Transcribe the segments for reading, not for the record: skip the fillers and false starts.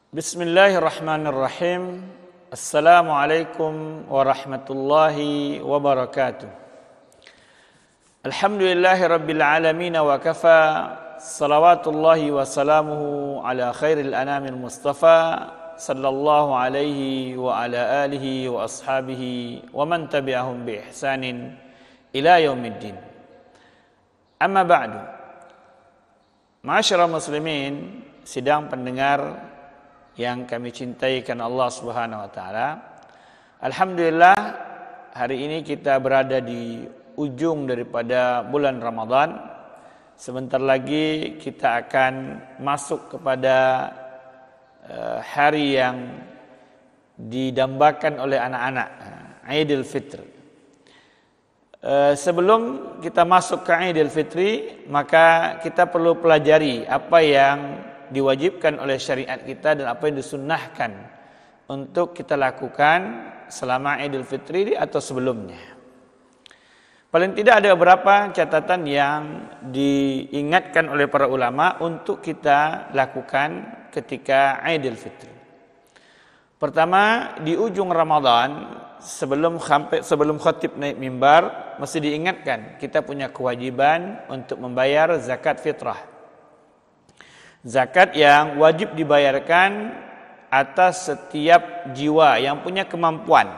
Bismillahirrahmanirrahim. Assalamualaikum warahmatullahi wabarakatuh. Alhamdulillahi rabbil alamin wa kafa. Salawatullahi wa salamuhu ala khairil anamil mustafa sallallahu alaihi wa ala alihi wa ashabihi wa man tabi'ahum bi ihsanin ila yaumiddin. Amma ba'du. Ma'asyiral muslimin, sidang pendengar yang kami cintai karena Allah Subhanahu wa taala. Alhamdulillah, hari ini kita berada di ujung daripada bulan Ramadan. Sebentar lagi kita akan masuk kepada hari yang didambakan oleh anak-anak, Idul Fitri. Sebelum kita masuk ke Idul Fitri, maka kita perlu pelajari apa yang diwajibkan oleh syariat kita dan apa yang disunnahkan untuk kita lakukan selama Idul Fitri atau sebelumnya. Paling tidak ada beberapa catatan yang diingatkan oleh para ulama untuk kita lakukan ketika Idul Fitri. Pertama, di ujung Ramadan sebelum khatib naik mimbar mesti diingatkan kita punya kewajiban untuk membayar zakat fitrah. Zakat yang wajib dibayarkan atas setiap jiwa yang punya kemampuan.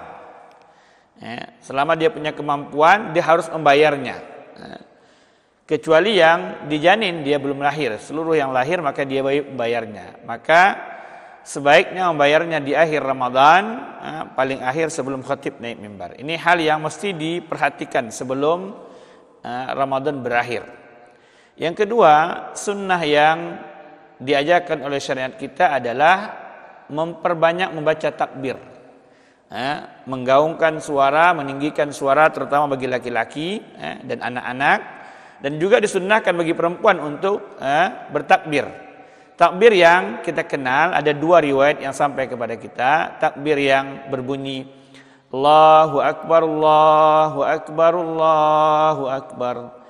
Selama dia punya kemampuan, dia harus membayarnya. Kecuali yang dijanin, dia belum lahir. Seluruh yang lahir maka dia membayarnya. Maka sebaiknya membayarnya di akhir Ramadan, paling akhir sebelum khatib naik mimbar. Ini hal yang mesti diperhatikan sebelum Ramadan berakhir. Yang kedua, sunnah yang diajarkan oleh syariat kita adalah memperbanyak membaca takbir, menggaungkan suara, meninggikan suara terutama bagi laki-laki dan anak-anak, dan juga disunnahkan bagi perempuan untuk bertakbir. Takbir yang kita kenal ada dua riwayat yang sampai kepada kita. Takbir yang berbunyi Allahu Akbar, Allahu Akbar, Allahu Akbar,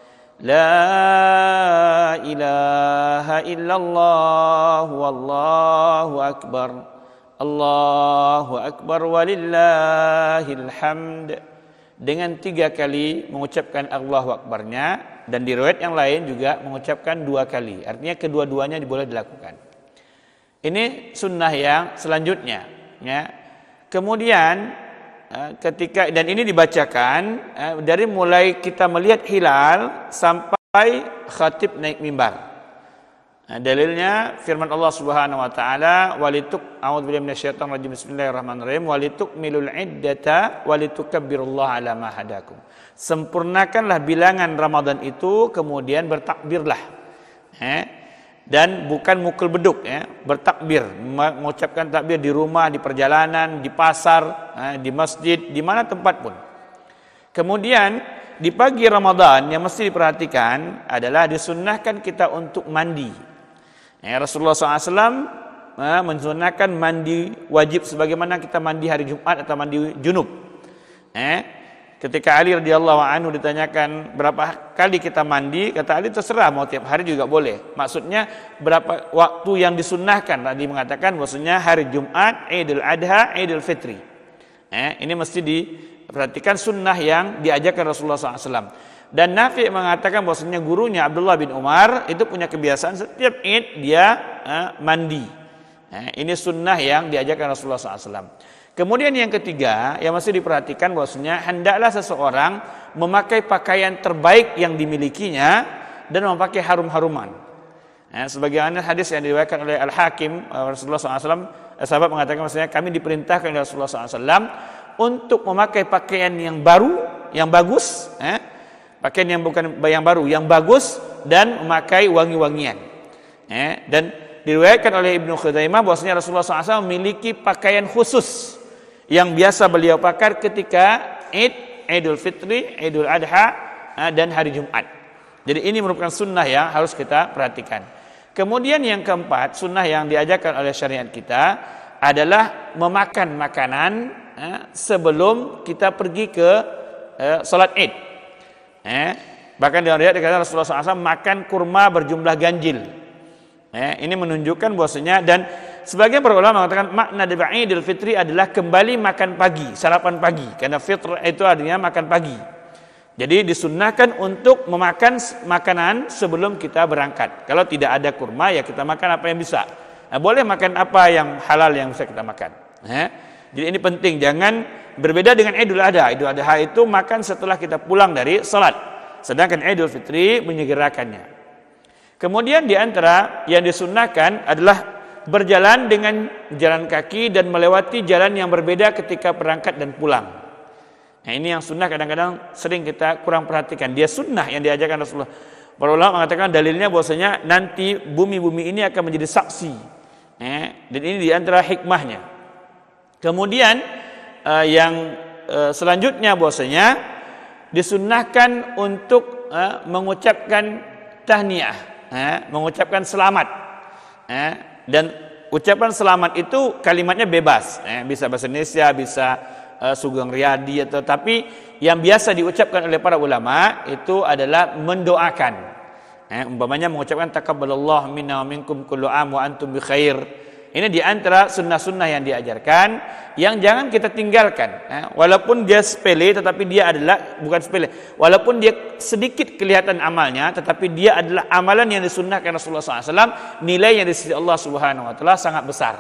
La ilaha illallah wallahu akbar, Allahu akbar walillahil hamd. Dengan 3 kali mengucapkan Allahu akbarnya, dan di riwayat yang lain juga mengucapkan 2 kali. Artinya kedua-duanya boleh dilakukan. Ini sunnah yang selanjutnya, ya. Kemudian ketika, dan ini dibacakan dari mulai kita melihat hilal sampai khatib naik mimbar. Dalilnya firman Allah Subhanahu wa taala, a'udzubillahi minasyaitonir rajim, bismillahirrahmanirrahim, walitukmilul iddata walitukabbirullaha ala ma hadakum. Sempurnakanlah bilangan Ramadan itu, kemudian bertakbirlah. Dan bukan mukul beduk, bertakbir, mengucapkan takbir di rumah, di perjalanan, di pasar, di masjid, di mana tempat pun. Kemudian di pagi Ramadan yang mesti diperhatikan adalah disunnahkan kita untuk mandi. Rasulullah SAW mensunnahkan mandi wajib sebagaimana kita mandi hari Jumat atau mandi junub. Ketika Ali radhiyallahu anhu ditanyakan berapa kali kita mandi, kata Ali terserah, mau tiap hari juga boleh. Maksudnya berapa waktu yang disunnahkan. Tadi mengatakan maksudnya hari Jumat, Idul Adha, Idul Fitri. Ini mesti diperhatikan sunnah yang diajarkan Rasulullah SAW. Dan Nafi mengatakan bahwasanya gurunya Abdullah bin Umar itu punya kebiasaan setiap Id dia mandi. Ini sunnah yang diajarkan Rasulullah SAW. Kemudian yang ketiga yang mesti diperhatikan bahwasanya hendaklah seseorang memakai pakaian terbaik yang dimilikinya dan memakai harum-haruman. Sebagaimana hadis yang diriwayatkan oleh Al-Hakim, Rasulullah SAW, sahabat mengatakan bahwasanya kami diperintahkan oleh Rasulullah SAW untuk memakai pakaian yang baru, yang bagus, pakaian yang bukan yang baru, yang bagus, dan memakai wangi-wangian. Dan diriwayatkan oleh Ibnu Khuzaimah bahwasanya Rasulullah SAW memiliki pakaian khusus yang biasa beliau pakai ketika Idul Fitri, Idul Adha, dan hari Jumat. Jadi ini merupakan sunnah yang harus kita perhatikan. Kemudian yang keempat, sunnah yang diajarkan oleh syariat kita adalah memakan makanan sebelum kita pergi ke salat Id. Bahkan dalam riwayat dikatakan Rasulullah SAW makan kurma berjumlah ganjil. Ini menunjukkan bahwasanya, dan sebagian para ulama mengatakan makna dari Idul Fitri adalah kembali makan pagi, sarapan pagi. Karena fitr itu artinya makan pagi. Jadi disunnahkan untuk memakan makanan sebelum kita berangkat. Kalau tidak ada kurma ya kita makan apa yang bisa. Nah, boleh makan apa yang halal yang bisa kita makan. Jadi ini penting, jangan berbeda dengan Idul Adha. Idul Adha itu makan setelah kita pulang dari salat. Sedangkan Idul Fitri menyegerakannya. Kemudian di antara yang disunnahkan adalah berjalan dengan jalan kaki dan melewati jalan yang berbeda ketika berangkat dan pulang. Nah, ini yang sunnah kadang-kadang sering kita kurang perhatikan. Dia sunnah yang diajarkan Rasulullah. Para ulama mengatakan dalilnya bahwasanya nanti bumi-bumi ini akan menjadi saksi. Dan ini di antara hikmahnya. Kemudian yang selanjutnya bahwasanya disunnahkan untuk mengucapkan tahniah, mengucapkan selamat. Dan ucapan selamat itu kalimatnya bebas, bisa bahasa Indonesia, bisa Sugeng Riyadi, atau tapi yang biasa diucapkan oleh para ulama itu adalah mendoakan. Umpamanya mengucapkan taqabbalallahu minna wa minkum kullu am wa antum bi khair. Ini di antara sunnah-sunnah yang diajarkan yang jangan kita tinggalkan. Walaupun dia sepele, tetapi dia adalah bukan sepele. Walaupun dia sedikit kelihatan amalnya, tetapi dia adalah amalan yang disunnahkan Rasulullah SAW. Nilai yang di sisi Allah Subhanahu Wa Taala sangat besar.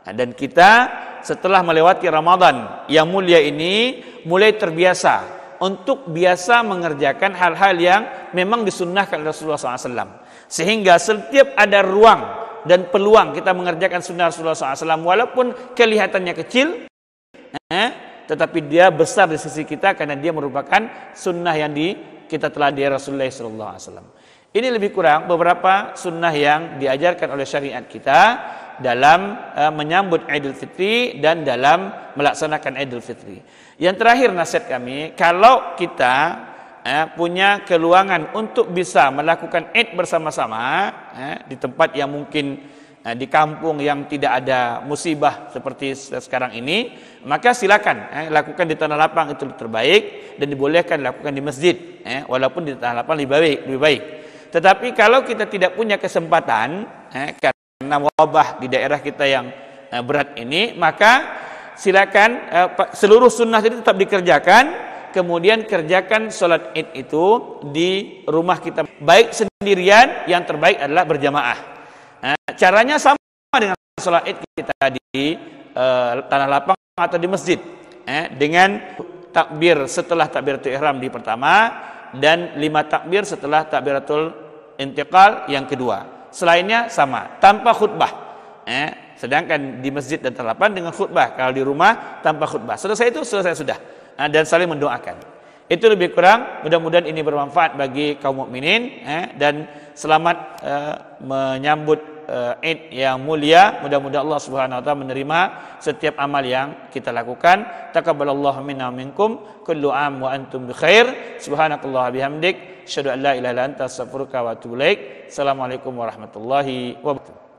Dan kita setelah melewati Ramadan yang mulia ini mulai terbiasa untuk biasa mengerjakan hal-hal yang memang disunnahkan Rasulullah SAW. Sehingga setiap ada ruang dan peluang kita mengerjakan sunnah Rasulullah SAW walaupun kelihatannya kecil, tetapi dia besar di sisi kita karena dia merupakan sunnah yang kita telah di Rasulullah SAW. Ini lebih kurang beberapa sunnah yang diajarkan oleh syariat kita dalam menyambut Idul Fitri dan dalam melaksanakan Idul Fitri. Yang terakhir nasihat kami, kalau kita punya keluangan untuk bisa melakukan Id bersama-sama di tempat yang mungkin di kampung yang tidak ada musibah seperti sekarang ini, maka silakan lakukan di tanah lapang, itu terbaik, dan dibolehkan lakukan di masjid, walaupun di tanah lapang lebih baik. Tetapi kalau kita tidak punya kesempatan karena wabah di daerah kita yang berat ini, maka silakan seluruh sunnah itu tetap dikerjakan. Kemudian kerjakan sholat id itu di rumah kita, baik sendirian, yang terbaik adalah berjamaah. Caranya sama dengan sholat id kita di tanah lapang atau di masjid, dengan takbir setelah takbiratul ihram di pertama dan 5 takbir setelah takbiratul intiqal yang kedua. Selainnya sama, tanpa khutbah. Sedangkan di masjid dan tanah lapang dengan khutbah. Kalau di rumah tanpa khutbah. Selesai itu selesai sudah. Dan saling mendoakan. Itu lebih kurang, mudah-mudahan ini bermanfaat bagi kaum mukminin, dan selamat menyambut Id yang mulia. Mudah-mudahan Allah Subhanahu wa taala menerima setiap amal yang kita lakukan. Taqabbalallahu minna minkum kullu am wa antum bi khair. Subhanakallah bihamdik, asyhadu an la ilaha illa anta astaghfiruka wa atubu ilaik. Assalamualaikum warahmatullahi wabarakatuh.